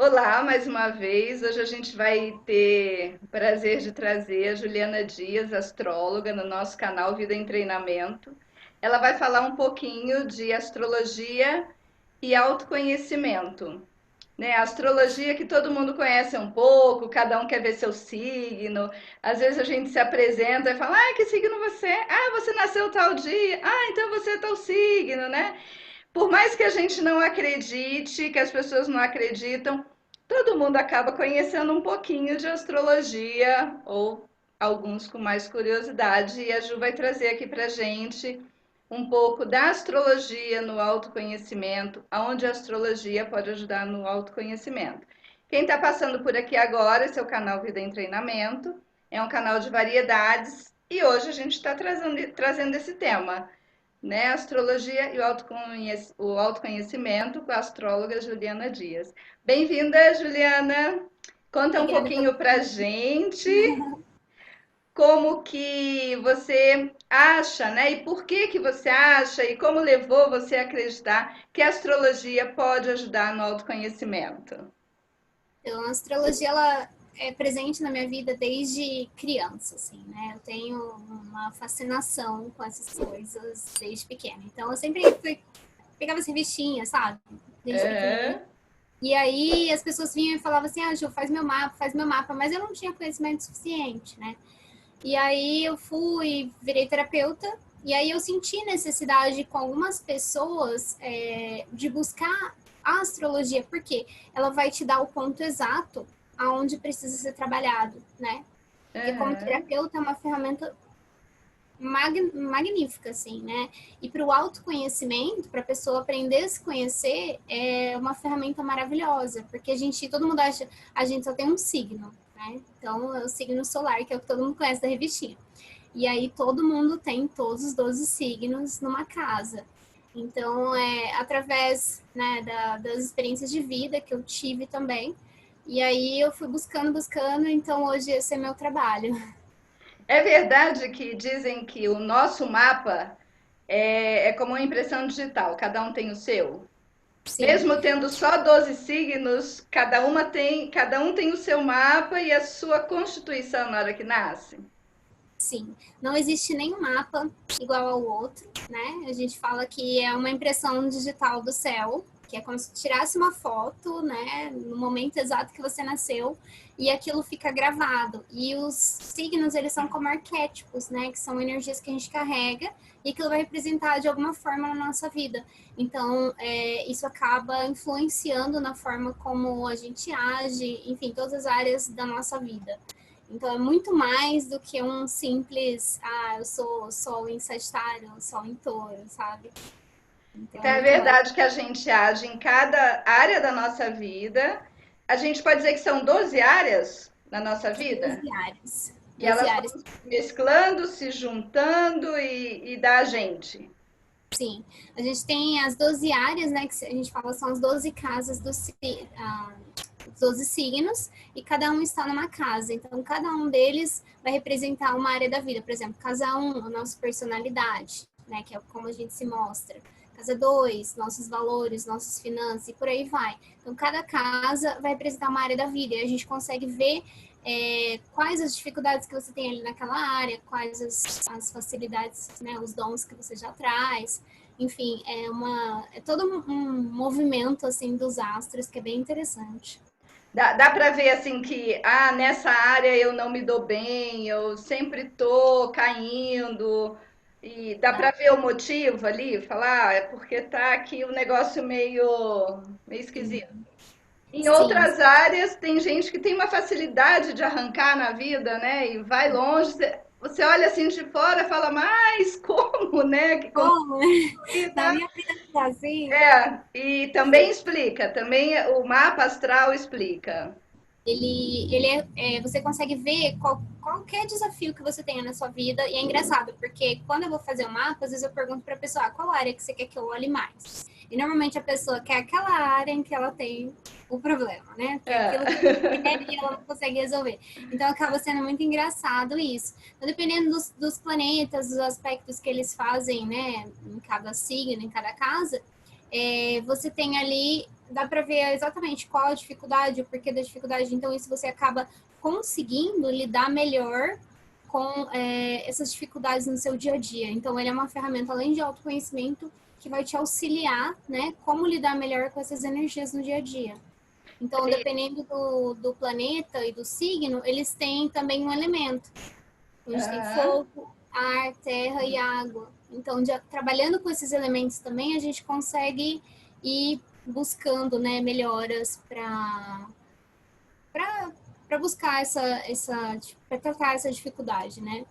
Olá, mais uma vez. Hoje a gente vai ter o prazer de trazer a Juliana Dias, astróloga, no nosso canal Vida em Treinamento. Ela vai falar um pouquinho de astrologia e autoconhecimento, né? A astrologia que todo mundo conhece um pouco, cada um quer ver seu signo. Às vezes a gente se apresenta e fala: "Ah, que signo você é? Ah, você nasceu tal dia. Ah, então você é tal signo, né?" Por mais que a gente não acredite, que as pessoas não acreditam, todo mundo acaba conhecendo um pouquinho de astrologia, ou alguns com mais curiosidade, e a Ju vai trazer aqui para gente um pouco da astrologia no autoconhecimento, aonde a astrologia pode ajudar no autoconhecimento. Quem está passando por aqui agora, esse é o canal Vida em Treinamento, é um canal de variedades, e hoje a gente está trazendo esse tema, né? Astrologia e o autoconhecimento com a astróloga Juliana Dias. Bem-vinda, Juliana. Conta um Obrigada pelo pouquinho pra convite. gente como que você acha, né? E por que que você acha e como levou você a acreditar que a astrologia pode ajudar no autoconhecimento? Então, a astrologia, ela é presente na minha vida desde criança, assim, né? Eu tenho uma fascinação com essas coisas desde pequena. Então, eu sempre pegava as revistinhas, sabe? Desde pequenininha. É, E aí, as pessoas vinham e falavam assim, ah, Ju, faz meu mapa. Mas eu não tinha conhecimento suficiente, né? E aí, eu fui, virei terapeuta. E aí, eu senti necessidade com algumas pessoas de buscar a astrologia, porque ela vai te dar o ponto exato aonde precisa ser trabalhado, né? Porque como uhum. terapeuta é uma ferramenta magnífica, assim, né? E para o autoconhecimento, para a pessoa aprender a se conhecer, é uma ferramenta maravilhosa, porque todo mundo acha, a gente só tem um signo, né? Então, é o signo solar, que é o que todo mundo conhece da revistinha. E aí todo mundo tem todos os 12 signos numa casa. Então, através, né, das experiências de vida que eu tive também. E aí eu fui buscando, então hoje esse é meu trabalho. É verdade que dizem que o nosso mapa é como uma impressão digital, cada um tem o seu? Sim, Mesmo tendo só 12 signos, cada um tem o seu mapa e a sua constituição na hora que nasce. sim. Não existe nenhum mapa igual ao outro, né? A gente fala que é uma impressão digital do céu, que é como se tirasse uma foto, né, no momento exato que você nasceu, e aquilo fica gravado. E os signos, eles são como arquétipos, né, que são energias que a gente carrega e aquilo vai representar de alguma forma na nossa vida. Então, isso acaba influenciando na forma como a gente age, enfim, todas as áreas da nossa vida. Então é muito mais do que um simples, eu sou Sol em Sagitário, Sol em Touro, sabe? Então é Então é muito mais. verdade que a gente age em cada área da nossa vida. A gente pode dizer que são 12 áreas na nossa São vida 12 áreas. e 12 elas áreas. vão se mesclando, se juntando e dá a gente. Sim. A gente tem as 12 áreas, né? Que a gente fala são as 12 casas os 12 signos, e cada um está numa casa. Então, cada um deles vai representar uma área da vida. Por exemplo, casa um, a nossa personalidade, né? Que é como a gente se mostra. Casa 2, nossos valores, nossas finanças, e por aí vai. Então, cada casa vai representar uma área da vida, e a gente consegue ver quais as dificuldades que você tem ali naquela área, quais as facilidades, né, os dons que você já traz. Enfim, é todo um movimento assim dos astros que é bem interessante. Dá para ver assim que nessa área eu não me dou bem, eu sempre tô caindo. E dá para Tá? ver o motivo ali, falar, é porque tá aqui o negócio meio esquisito. Sim, Em sim, outras áreas, tem gente que tem uma facilidade de arrancar na vida, né? E vai longe. Você olha assim de fora e fala, mas como, né? Que como como na vida. minha vida tá assim, E também explica, também o mapa astral explica. você consegue ver qualquer desafio que você tenha na sua vida, e é engraçado, porque quando eu vou fazer o mapa, às vezes eu pergunto para a pessoa, qual área que você quer que eu olhe mais? E normalmente a pessoa quer aquela área em que ela tem o problema, né? Que é aquilo que ela quer É. e ela não consegue resolver. Então acaba sendo muito engraçado isso. Então, dependendo dos planetas, dos aspectos que eles fazem, né, em cada signo, em cada casa, você tem ali dá para ver exatamente qual a dificuldade, o porquê da dificuldade. Então, isso você acaba conseguindo lidar melhor com essas dificuldades no seu dia a dia. Então, ele é uma ferramenta, além de autoconhecimento, que vai te auxiliar, né, como lidar melhor com essas energias no dia a dia. Então, dependendo do planeta e do signo, eles têm também um elemento. A gente tem fogo, ar, terra e água. Então, trabalhando com esses elementos também, a gente consegue ir buscando, né, melhoras para buscar para tratar essa dificuldade, né?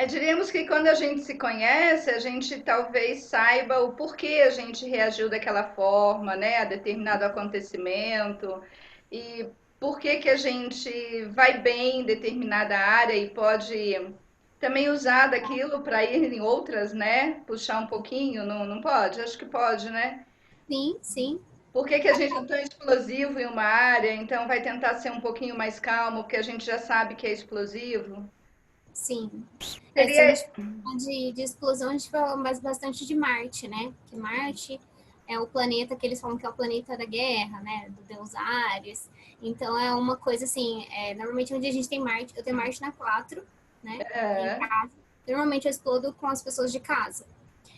Diríamos que quando a gente se conhece, a gente talvez saiba o porquê a gente reagiu daquela forma, né, a determinado acontecimento, e por que que a gente vai bem em determinada área e pode também usar daquilo para ir em outras, né? Puxar um pouquinho, não pode? Acho que pode, né? Sim, sim. Por que que a gente é tão explosivo em uma área, então vai tentar ser um pouquinho mais calmo, porque a gente já sabe que é explosivo? Sim. Se a Seria. gente falar de explosão, a gente fala bastante de Marte, né? Que Marte é o planeta que eles falam que é o planeta da guerra, né? Do deus Ares. Então, é uma coisa assim, normalmente onde a gente tem Marte, eu tenho Marte na 4, né? Em casa. Normalmente eu explodo com as pessoas de casa.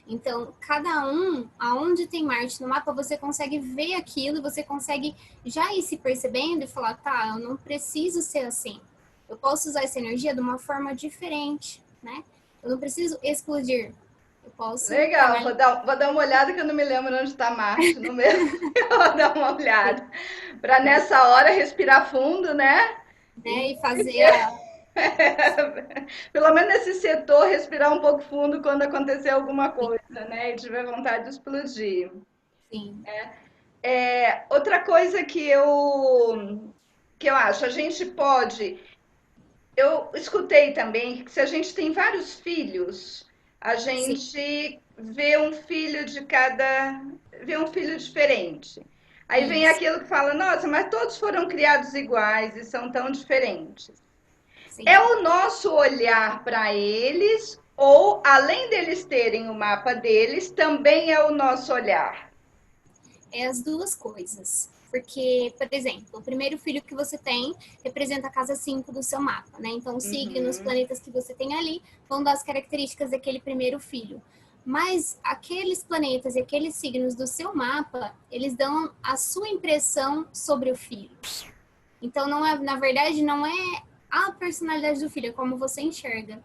Então, cada um, aonde tem Marte no mapa, você consegue ver aquilo, você consegue já ir se percebendo e falar, tá, eu não preciso ser assim. Eu posso usar essa energia de uma forma diferente, né? Eu não preciso explodir. Eu posso Legal, trabalhar vou dar uma olhada que eu não me lembro onde está Marte no meu. Vou dar uma olhada. Para nessa hora respirar fundo, né? né, E e fazer a. pelo menos nesse setor respirar um pouco fundo quando acontecer alguma coisa, né? E tiver vontade de explodir. Sim, Outra coisa que eu acho, a gente pode. Eu escutei também que se a gente tem vários filhos, a sim, gente vê um filho diferente. Aí vem isso, aquilo que fala, nossa, mas todos foram criados iguais e são tão diferentes. É sim. o nosso olhar para eles, ou além deles terem o mapa deles, também é o nosso olhar? É as duas coisas. Porque, por exemplo, o primeiro filho que você tem representa a casa 5 do seu mapa, né? Então, os signos, Uhum. planetas que você tem ali vão dar as características daquele primeiro filho. Mas aqueles planetas e aqueles signos do seu mapa, eles dão a sua impressão sobre o filho. Então, não é, na verdade, não é a personalidade do filho, é como você enxerga.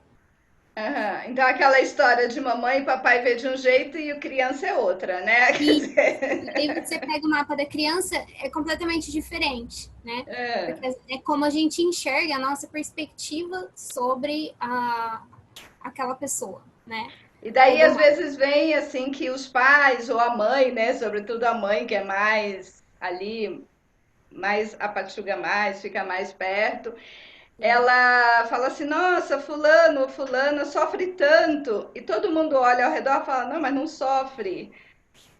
Aham. Então, aquela história de mamãe e papai vê de um jeito e o criança é outra, né? Quer E dizer, aí você pega o mapa da criança, é completamente diferente, né? é. Porque é como a gente enxerga a nossa perspectiva sobre aquela pessoa, né? E Ou daí, do às mapa. vezes, vem assim que os pais ou a mãe, né? Sobretudo a mãe, que é mais ali, mais apachurra mais, fica mais perto. Ela fala assim: nossa, fulano ou fulana sofre tanto. E todo mundo olha ao redor e fala: não, mas não sofre.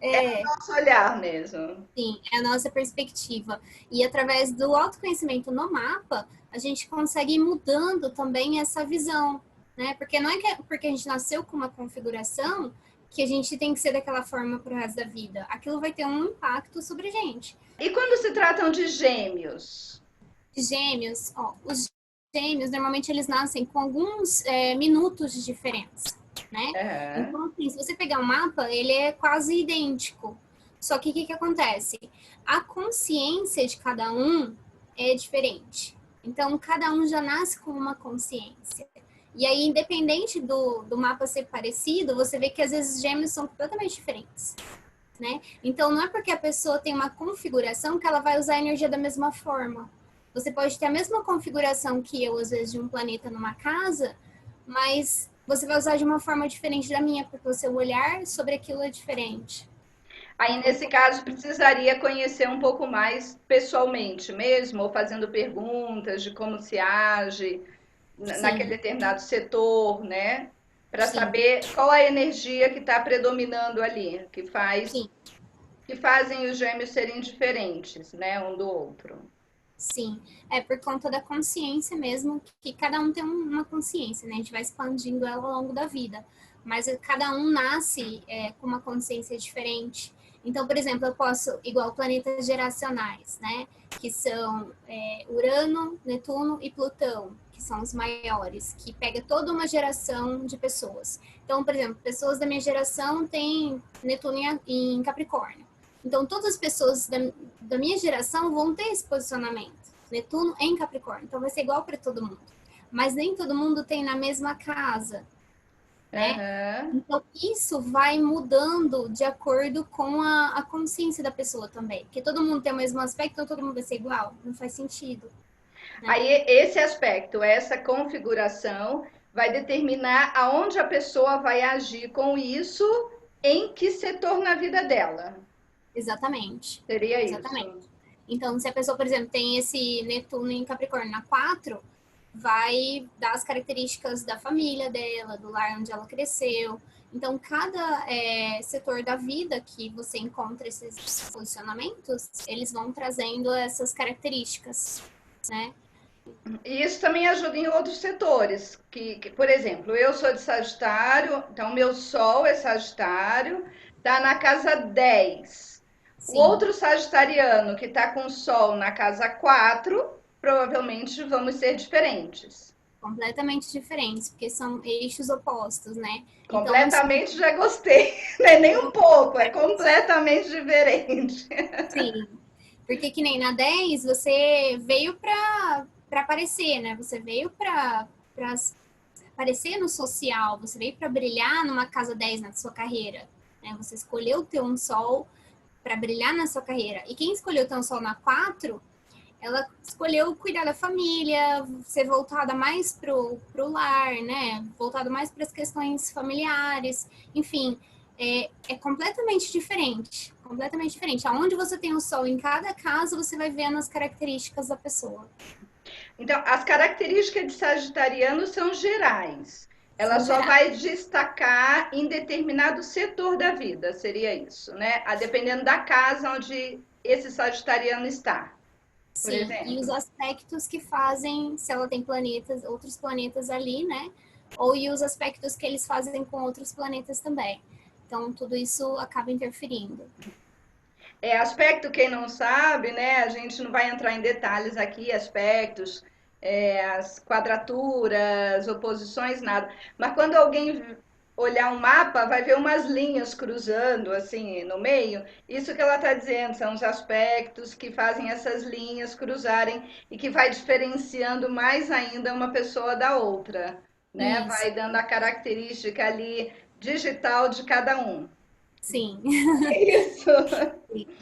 É, Nosso olhar mesmo. sim, é a nossa perspectiva. E através do autoconhecimento no mapa, a gente consegue ir mudando também essa visão, né? Porque não é que porque a gente nasceu com uma configuração que a gente tem que ser daquela forma pro resto da vida. Aquilo vai ter um impacto sobre a gente. E quando se tratam de gêmeos? Gêmeos, ó, os gêmeos normalmente eles nascem com alguns minutos de diferença, né? Aham. Então, assim, se você pegar um mapa, ele é quase idêntico. Só que o que acontece? A consciência de cada um é diferente. Então, cada um já nasce com uma consciência. E aí, independente do mapa ser parecido, você vê que às vezes gêmeos são completamente diferentes, né? Então, não é porque a pessoa tem uma configuração que ela vai usar a energia da mesma forma. Você pode ter a mesma configuração que eu, às vezes, de um planeta numa casa, mas você vai usar de uma forma diferente da minha, porque o seu olhar sobre aquilo é diferente. Aí, Então, nesse caso, precisaria conhecer um pouco mais pessoalmente mesmo, ou fazendo perguntas de como se age naquele sim, determinado setor, né? Para sim, saber qual a energia que está predominando ali, sim, que fazem os gêmeos serem diferentes, né, um do outro. sim. É por conta da consciência mesmo, que cada um tem uma consciência, né? A gente vai expandindo ela ao longo da vida. Mas cada um nasce com uma consciência diferente. Então, por exemplo, eu posso, igual planetas geracionais, né? Que são Urano, Netuno e Plutão, que são os maiores, que pega toda uma geração de pessoas. Então, por exemplo, pessoas da minha geração têm Netuno em Capricórnio. Então, todas as pessoas da minha geração vão ter esse posicionamento. Netuno em Capricórnio. Então, vai ser igual para todo mundo. Mas nem todo mundo tem na mesma casa, né? Aham. Então, isso vai mudando de acordo com a consciência da pessoa também. Porque todo mundo tem o mesmo aspecto, então todo mundo vai ser igual. Não faz sentido, né? Aí, esse aspecto, essa configuração, vai determinar aonde a pessoa vai agir com isso, em que setor na vida dela. Exatamente. Seria Exatamente. isso. Então, se a pessoa, por exemplo, tem esse Netuno em Capricórnio na 4, vai dar as características da família dela, do lar onde ela cresceu. Então, cada setor da vida que você encontra esses posicionamentos, eles vão trazendo essas características, né? E isso também ajuda em outros setores, por exemplo, eu sou de Sagitário, então meu Sol é Sagitário, está na casa 10. O Sim, outro sagitariano que está com o Sol na casa 4, provavelmente vamos ser diferentes. completamente diferentes, porque são eixos opostos, né? Então, Completamente já gostei, não é nem um pouco, é completamente diferente. sim, porque que nem na 10 você veio para aparecer, né? Você veio para aparecer no social, você veio para brilhar numa casa 10 na sua carreira, né? Você escolheu ter um sol para brilhar na sua carreira. E quem escolheu ter um sol na 4, ela escolheu cuidar da família, ser voltada mais pro lar, né? Voltada mais para as questões familiares, enfim, é completamente diferente. Completamente diferente. Aonde você tem o sol em cada casa, você vai vendo as características da pessoa. Então, as características de Sagitariano são gerais. Ela São só gerais. vai destacar em determinado setor da vida, seria isso, né? A dependendo da casa onde esse Sagitariano está, por Sim, e os exemplo. aspectos que fazem, se ela tem planetas, outros planetas ali, né? Ou e os aspectos que eles fazem com outros planetas também. Então, tudo isso acaba interferindo. É aspecto, quem não sabe, né? A gente não vai entrar em detalhes aqui, aspectos, as quadraturas, oposições, nada. Mas quando alguém olhar um mapa, vai ver umas linhas cruzando assim no meio. Isso que ela está dizendo, são os aspectos que fazem essas linhas cruzarem e que vai diferenciando mais ainda uma pessoa da outra, né? Isso, Vai dando a característica ali digital de cada um. sim, Isso.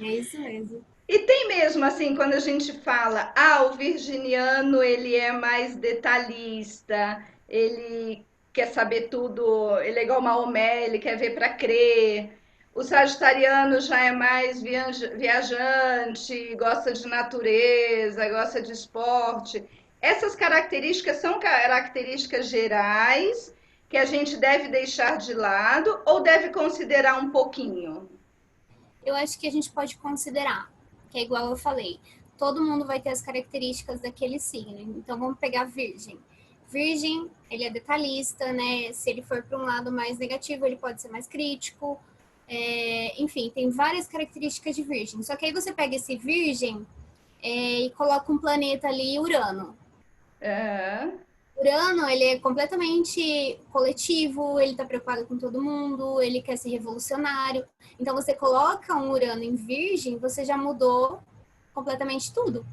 é isso mesmo. E tem mesmo assim, quando a gente fala, o virginiano ele é mais detalhista, ele quer saber tudo, ele é igual Maomé, ele quer ver para crer. O sagitariano já é mais viajante, gosta de natureza, gosta de esporte. Essas características são características gerais que a gente deve deixar de lado ou deve considerar um pouquinho? Eu acho que a gente pode considerar, que é igual eu falei, todo mundo vai ter as características daquele signo. Então, vamos pegar Virgem. Virgem, ele é detalhista, né? Se ele for para um lado mais negativo, ele pode ser mais crítico. Enfim, tem várias características de Virgem. Só que aí você pega esse Virgem e coloca um planeta ali, Urano. É. Urano, ele é completamente coletivo, ele tá preocupado com todo mundo, ele quer ser revolucionário. Então, você coloca um Urano em Virgem, você já mudou completamente tudo,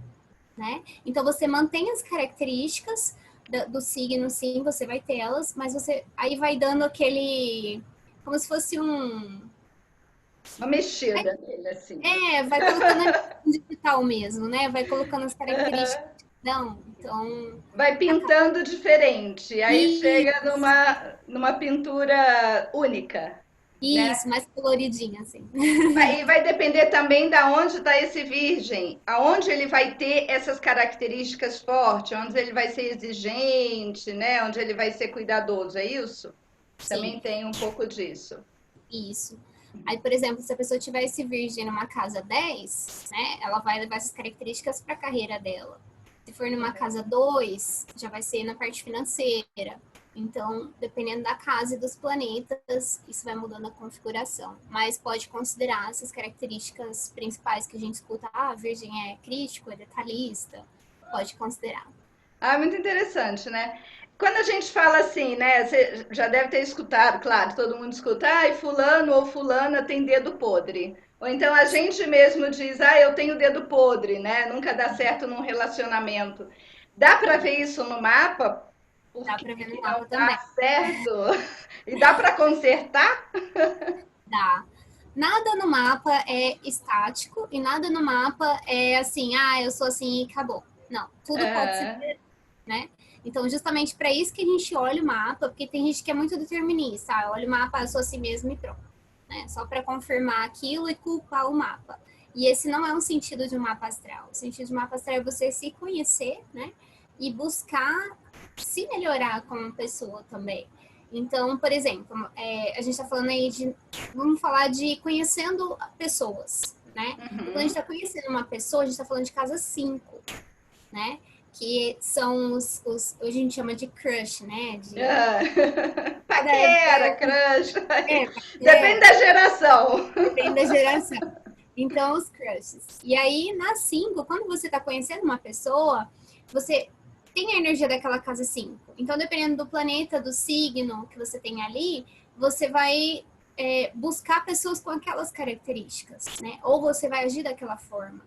né? Então, você mantém as características do signo, sim, você vai ter elas, mas você aí vai dando aquele, como se fosse Uma mexida nele, assim. vai colocando ali um digital mesmo, né? Vai colocando as características. Não, então, Vai acaba. pintando diferente, aí chega Isso. numa pintura única, né? Isso, mais coloridinho, assim. E vai depender também da onde está esse virgem, aonde ele vai ter essas características fortes, onde ele vai ser exigente, né? Onde ele vai ser cuidadoso, é isso? Sim, Também tem um pouco disso. isso. Aí, por exemplo, se a pessoa tiver esse virgem numa casa 10, né, ela vai levar essas características para a carreira dela. Se for numa casa 2, já vai ser na parte financeira. Então, dependendo da casa e dos planetas, isso vai mudando a configuração. Mas pode considerar essas características principais que a gente escuta. Ah, a Virgem é crítico, é detalhista. Pode considerar. Ah, muito interessante, né? Quando a gente fala assim, né? Você já deve ter escutado, claro, todo mundo escuta, ai, fulano ou fulana tem dedo podre. Ou então a gente mesmo diz, ah, eu tenho dedo podre, né? Nunca dá certo num relacionamento. Dá para ver isso no mapa? Por Dá que para ver no que não mapa dá também. certo? E dá para consertar? Dá. Nada no mapa é estático e nada no mapa é assim, ah, eu sou assim e acabou. Não, tudo pode ser, Aham. né? Então, justamente para isso que a gente olha o mapa, porque tem gente que é muito determinista, ah, olha o mapa, eu sou assim mesmo e pronto, né? Só para confirmar aquilo e culpar o mapa. E esse não é um sentido de um mapa astral. O sentido de um mapa astral é você se conhecer, né? E buscar se melhorar como pessoa também. Então, por exemplo, a gente está falando aí de, vamos falar de conhecendo pessoas, né? E quando a gente Uhum. está conhecendo uma pessoa, a gente está falando de casa 5, né? Que são hoje a gente chama de crush, né? Ah. É, Paquera, crush. Depende é, da geração. depende da geração. Então, os crushes. E aí, na 5, quando você está conhecendo uma pessoa, você tem a energia daquela casa 5. Então, dependendo do planeta, do signo que você tem ali, você vai buscar pessoas com aquelas características, né? Ou você vai agir daquela forma.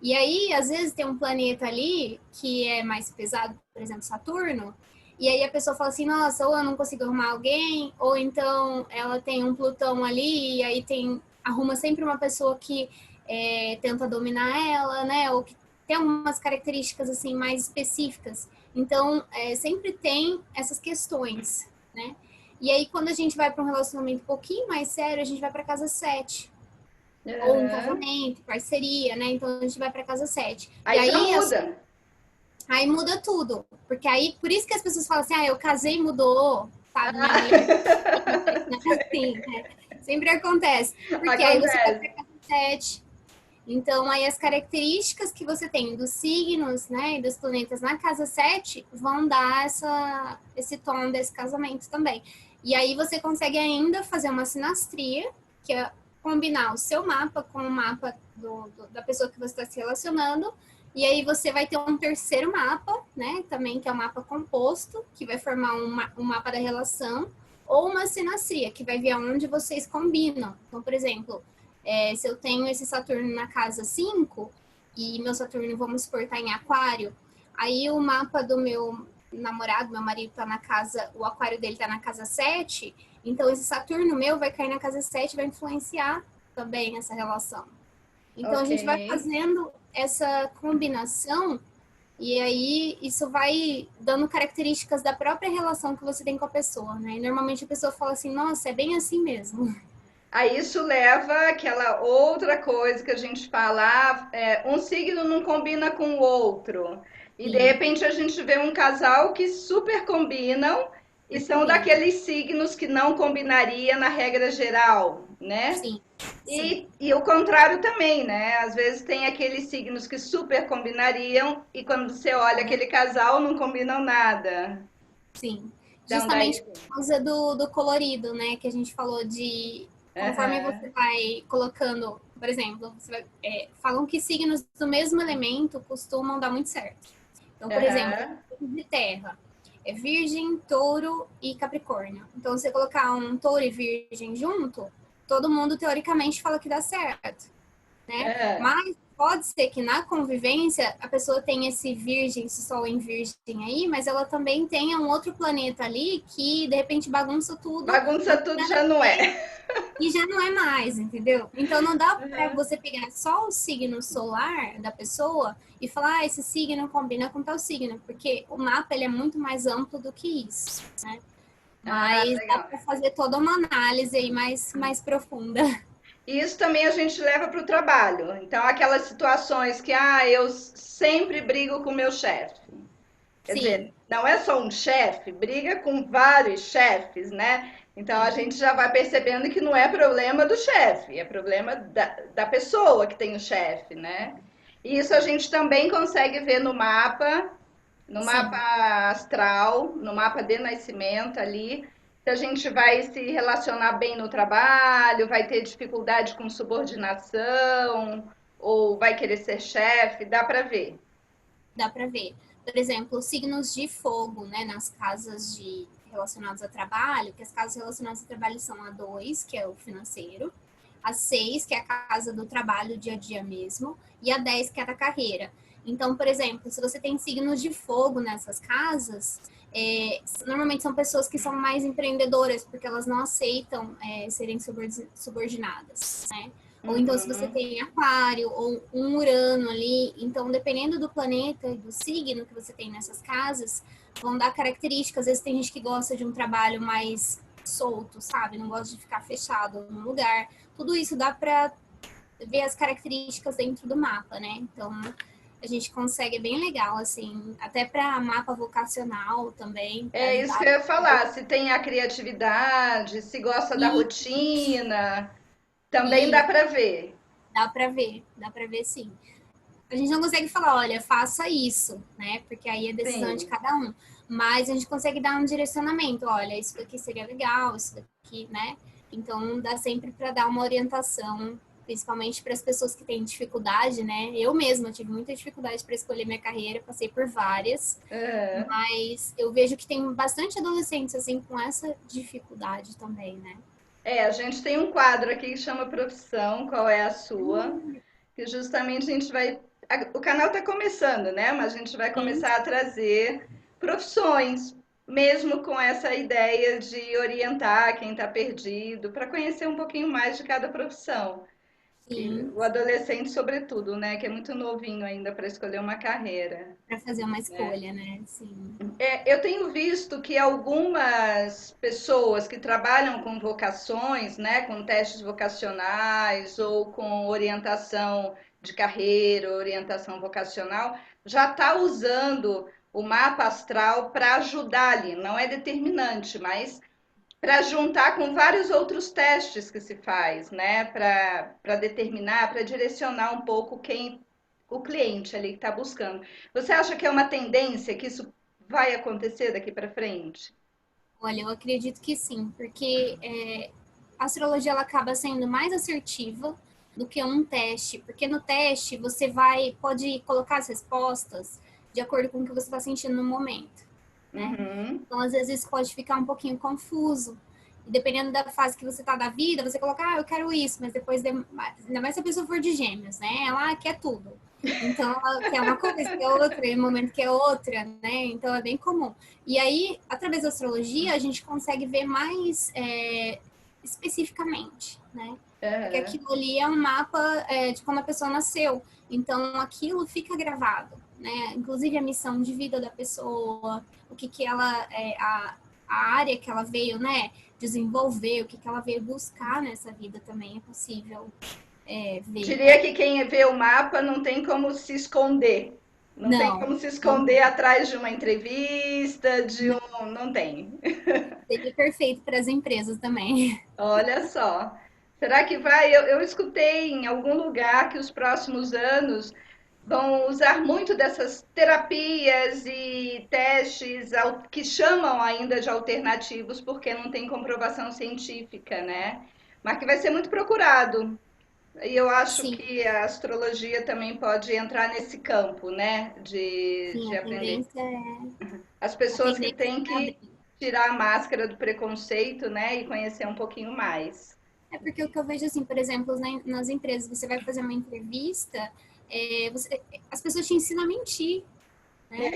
E aí, às vezes, tem um planeta ali que é mais pesado, por exemplo, Saturno, e aí a pessoa fala assim, nossa, ou eu não consigo arrumar alguém, ou então ela tem um Plutão ali, e aí arruma sempre uma pessoa que tenta dominar ela, né? Ou que tem algumas características assim mais específicas. Então, sempre tem essas questões, né? E aí, quando a gente vai para um relacionamento um pouquinho mais sério, a gente vai para casa 7 ou um Aham. casamento, parceria, né? Então a gente vai para casa 7. E Aí já aí, muda. aí muda tudo. Porque aí, por isso que as pessoas falam assim, ah, eu casei e mudou, sabe? Minha Ah. mulher não é assim, né? Sempre acontece. Porque aí você vai Acontece. para casa 7. Então, aí as características que você tem dos signos, né, e dos planetas na casa 7 vão dar esse tom desse casamento também. E aí você consegue ainda fazer uma sinastria, que é combinar o seu mapa com o mapa da pessoa que você está se relacionando. E aí você vai ter um terceiro mapa, né, também, que é o mapa composto, que vai formar um mapa da relação, ou uma sinastria, que vai ver onde vocês combinam. Então, por exemplo, se eu tenho esse Saturno na casa 5 e meu Saturno, vamos supor, tá em Aquário, aí o mapa do meu namorado, meu marido tá na casa, o Aquário dele tá na casa 7, então esse Saturno meu vai cair na casa 7 e vai influenciar também essa relação. Então a Ok. gente vai fazendo essa combinação e aí isso vai dando características da própria relação que você tem com a pessoa, né? E normalmente a pessoa fala assim, nossa, é bem assim mesmo. Aí isso leva àquela outra coisa que a gente fala, um signo não combina com o outro. E de Sim, repente a gente vê um casal que super combinam e super são combina. daqueles signos que não combinaria na regra geral, né? Sim, sim. E o contrário também, né? Às vezes tem aqueles signos que super combinariam e quando você olha aquele casal não combinam nada. Sim, Então daí. justamente por causa do colorido, né? Que a gente falou de conforme você Aham, vai colocando, por exemplo, falam que signos do mesmo elemento costumam dar muito certo. Então, por exemplo, aham. de terra é Virgem, Touro e Capricórnio. Então, você colocar um Touro e Virgem junto, todo mundo teoricamente fala que dá certo, né? Aham. Mas pode ser que na convivência a pessoa tenha esse virgem, esse sol em virgem aí, mas ela também tenha um outro planeta ali que de repente bagunça tudo, Bagunça não tem tudo nada já não é. e já não é mais, entendeu? Então não dá para Aham. você pegar só o signo solar da pessoa e falar, ah, esse signo combina com tal signo, porque o mapa ele é muito mais amplo do que isso, né? Ah, Mas dá legal. para fazer toda uma análise aí mais profunda. E isso também a gente leva para o trabalho. Então, aquelas situações que, eu sempre brigo com o meu chefe. Quer Sim, dizer, não é só um chefe, briga com vários chefes, né? Então, a sim, gente já vai percebendo que não é problema do chefe, é problema da pessoa que tem o chefe, né? E isso a gente também consegue ver no mapa, no Sim, mapa astral, no mapa de nascimento ali, se a gente vai se relacionar bem no trabalho, vai ter dificuldade com subordinação, ou vai querer ser chefe, dá para ver. dá para ver. Por exemplo, signos de fogo, né, nas casas de relacionadas a trabalho, que as casas relacionadas a trabalho são a 2, que é o financeiro, a 6, que é a casa do trabalho, dia a dia mesmo, e a 10, que é a da carreira. Então, por exemplo, se você tem signos de fogo nessas casas, normalmente são pessoas que são mais empreendedoras, porque elas não aceitam serem subordinadas, né? Ou então, se você Uhum. tem aquário ou um Urano ali, então, dependendo do planeta e do signo que você tem nessas casas, vão dar características. Às vezes tem gente que gosta de um trabalho mais solto, sabe? Não gosta de ficar fechado num lugar. Tudo isso dá para ver as características dentro do mapa, né? Então, a gente consegue, é bem legal, assim, até para mapa vocacional também, para É isso que ajudar. eu ia falar, se tem a criatividade, se gosta da E, rotina, também e dá para ver. dá para ver sim. A gente não consegue falar, olha, faça isso, né? Porque aí é decisão de Sim. cada um. Mas a gente consegue dar um direcionamento, olha, isso daqui seria legal, isso daqui, né? Então dá sempre para dar uma orientação, principalmente para as pessoas que têm dificuldade, né? Eu mesma tive muita dificuldade para escolher minha carreira, passei por várias, Aham. mas eu vejo que tem bastante adolescentes assim com essa dificuldade também, né? É, a gente tem um quadro aqui que chama Profissão, qual é a sua? Que justamente a gente vai. O canal está começando, né? Mas a gente vai Sim, começar a trazer profissões, mesmo com essa ideia de orientar quem está perdido, para conhecer um pouquinho mais de cada profissão. Que sim, o adolescente, sobretudo, né? Que é muito novinho ainda para escolher uma carreira, para fazer uma né? escolha, né? Sim. Eu tenho visto que algumas pessoas que trabalham com vocações, né, com testes vocacionais ou com orientação de carreira, orientação vocacional, já está usando o mapa astral para ajudar ali. Não é determinante, mas para juntar com vários outros testes que se faz, né, para determinar, para direcionar um pouco quem o cliente ali que está buscando. Você acha que é uma tendência que isso vai acontecer daqui para frente? Olha, eu acredito que sim, porque a astrologia ela acaba sendo mais assertiva do que um teste, porque no teste você pode colocar as respostas de acordo com o que você está sentindo no momento, né? Uhum. Então, às vezes pode ficar um pouquinho confuso. E dependendo da fase que você está da vida, você coloca, eu quero isso, mas depois, ainda mais se a pessoa for de gêmeos, né? Ela quer tudo. Então, ela quer uma coisa, quer outra, e no momento que é outra, né? Então, é bem comum. E aí, através da astrologia, a gente consegue ver mais especificamente, né? Porque Uhum. aquilo ali é um mapa de quando a pessoa nasceu. Então, aquilo fica gravado, né? Inclusive a missão de vida da pessoa, o que que ela, a área que ela veio, né? Desenvolver, o que que ela veio buscar nessa vida também é possível ver. Diria que quem vê o mapa não tem como se esconder. Não tem Não, como se não esconder tem. atrás de uma entrevista, de um. Não tem. Seria perfeito para as empresas também. Olha só. Será que vai? Eu escutei em algum lugar que os próximos anos vão usar muito dessas terapias e testes que chamam ainda de alternativos, porque não tem comprovação científica, né? Mas que vai ser muito procurado. E eu acho Sim, que a astrologia também pode entrar nesse campo, né? sim, De aprender. As a pessoas que tendência têm é que abrir. tirar a máscara do preconceito, né? E conhecer um pouquinho mais. É porque o que eu vejo assim, por exemplo, nas empresas, você vai fazer uma entrevista, as pessoas te ensinam a mentir, né?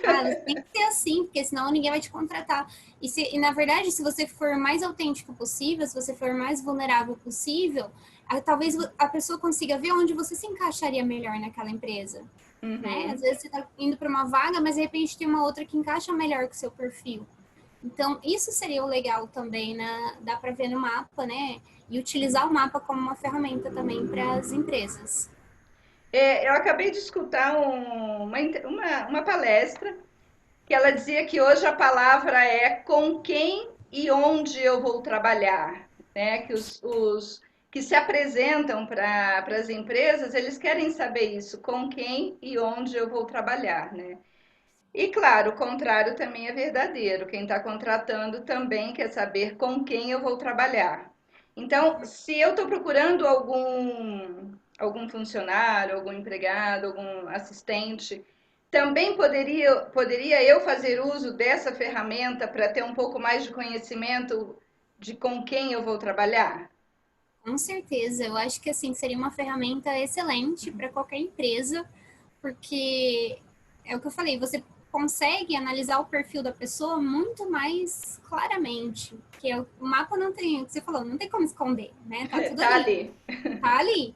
Ah, você tem que ser assim, porque senão ninguém vai te contratar. E na verdade, se você for mais autêntico possível, se você for mais vulnerável possível, talvez a pessoa consiga ver onde você se encaixaria melhor naquela empresa, né? Às Uhum. vezes você está indo para uma vaga, mas de repente tem uma outra que encaixa melhor com o seu perfil. Então, isso seria o legal também, né? Dá para ver no mapa, né? E utilizar o mapa como uma ferramenta também para as empresas. Eu acabei de escutar uma palestra que ela dizia que hoje a palavra é com quem e onde eu vou trabalhar, né? Que os que se apresentam para as empresas, eles querem saber isso, com quem e onde eu vou trabalhar, né? E claro, o contrário também é verdadeiro. Quem está contratando também quer saber com quem eu vou trabalhar. Então, se eu estou procurando algum funcionário, algum empregado, algum assistente, também poderia eu fazer uso dessa ferramenta para ter um pouco mais de conhecimento de com quem eu vou trabalhar? Com certeza, eu acho que assim seria uma ferramenta excelente para qualquer empresa, porque é o que eu falei, você consegue analisar o perfil da pessoa muito mais claramente, porque o mapa não tem, o que você falou, não tem como esconder, né? Tá tudo Tá ali, ali. tá ali.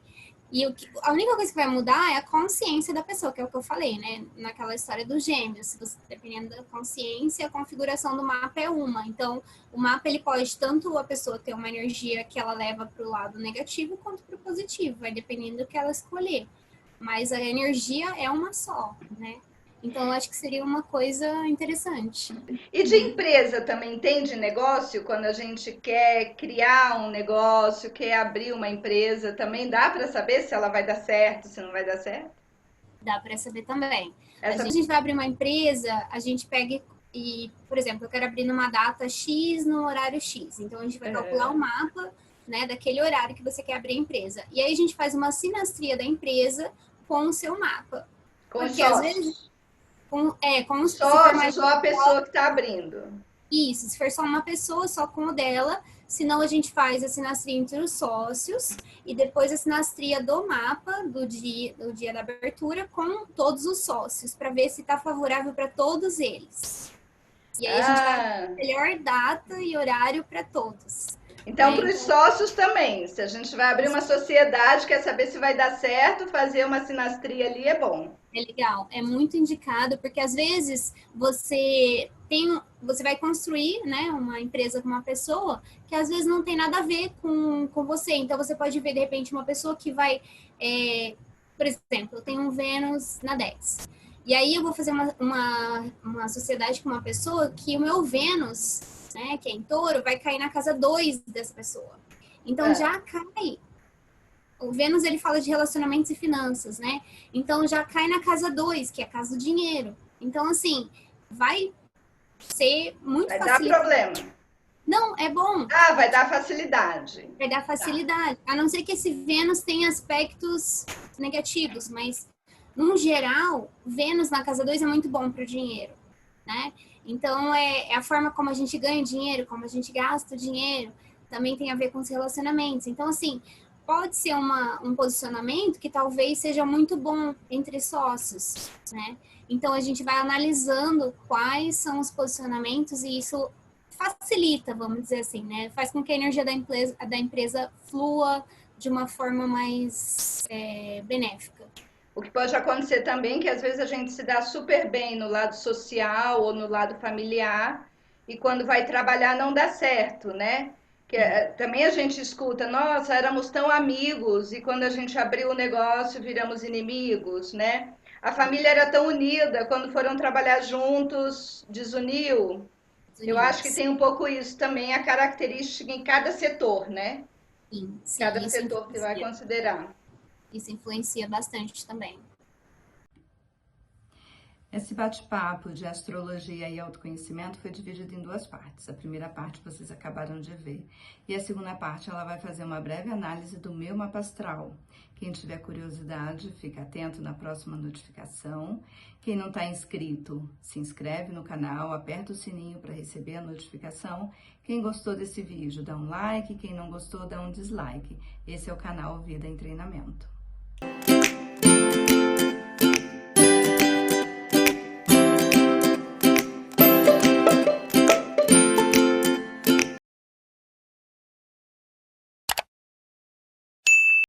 E a única coisa que vai mudar é a consciência da pessoa, que é o que eu falei, né? Naquela história dos gêmeos. Dependendo da consciência, a configuração do mapa é uma. Então, o mapa ele pode tanto a pessoa ter uma energia que ela leva para o lado negativo quanto para o positivo. Vai dependendo do que ela escolher. Mas a energia é uma só, né? Então, eu acho que seria uma coisa interessante. E de empresa também tem de negócio? Quando a gente quer criar um negócio, quer abrir uma empresa, também dá para saber se ela vai dar certo, se não vai dar certo? Dá para saber também. A Essa... gente vai abrir uma empresa, a gente pega e, por exemplo, eu quero abrir numa data X no horário X. Então a gente vai calcular o mapa, né, daquele horário que você quer abrir a empresa. E aí a gente faz uma sinastria da empresa com o seu mapa. Com os Porque às vezes, sócios. se for mais Sócios ou a pessoa que está abrindo. isso, se for só uma pessoa, só com o dela, senão a gente faz a sinastria entre os sócios e depois a sinastria do mapa do dia da abertura com todos os sócios, para ver se está favorável para todos eles. E aí a gente vai abrir Ah, a melhor data e horário para todos. então Né? para os Então, sócios também. Se a gente vai abrir uma sociedade, quer saber se vai dar certo, fazer uma sinastria ali é bom. é legal, é muito indicado, porque às vezes você vai construir, né, uma empresa com uma pessoa que às vezes não tem nada a ver com você. Então você pode ver de repente uma pessoa que vai, por exemplo, eu tenho um Vênus na 10. E aí eu vou fazer uma sociedade com uma pessoa que o meu Vênus, né, que é em touro, vai cair na casa 2 dessa pessoa. Então Ah, já cai o Vênus ele fala de relacionamentos e finanças, né? Então já cai na casa 2, que é a casa do dinheiro. Então, assim, vai ser muito vai dar facilitado. problema. Não, é bom, Ah, vai dar facilidade. vai dar Tá. facilidade. A não ser que esse Vênus tenha aspectos negativos, mas no geral, Vênus na casa 2 é muito bom para o dinheiro, né? Então, é a forma como a gente ganha dinheiro, como a gente gasta o dinheiro, também tem a ver com os relacionamentos. Então, assim, pode ser um posicionamento que talvez seja muito bom entre sócios, né? Então, a gente vai analisando quais são os posicionamentos e isso facilita, vamos dizer assim, né? Faz com que a energia da empresa flua de uma forma mais benéfica. O que pode acontecer também é que às vezes a gente se dá super bem no lado social ou no lado familiar e quando vai trabalhar não dá certo, né? Também a gente escuta, nossa, éramos tão amigos e quando a gente abriu o negócio viramos inimigos, né? A família era tão unida, quando foram trabalhar juntos, desuniu. Eu acho que Unidos. tem um pouco isso também, a característica em cada setor, né? Sim, Cada setor que vai considerar. isso influencia bastante também. Esse bate-papo de astrologia e autoconhecimento foi dividido em duas partes. A primeira parte vocês acabaram de ver. E a segunda parte ela vai fazer uma breve análise do meu mapa astral. Quem tiver curiosidade, fica atento na próxima notificação. Quem não está inscrito, se inscreve no canal, aperta o sininho para receber a notificação. Quem gostou desse vídeo, dá um like. Quem não gostou, dá um dislike. Esse é o canal Vida em Treinamento.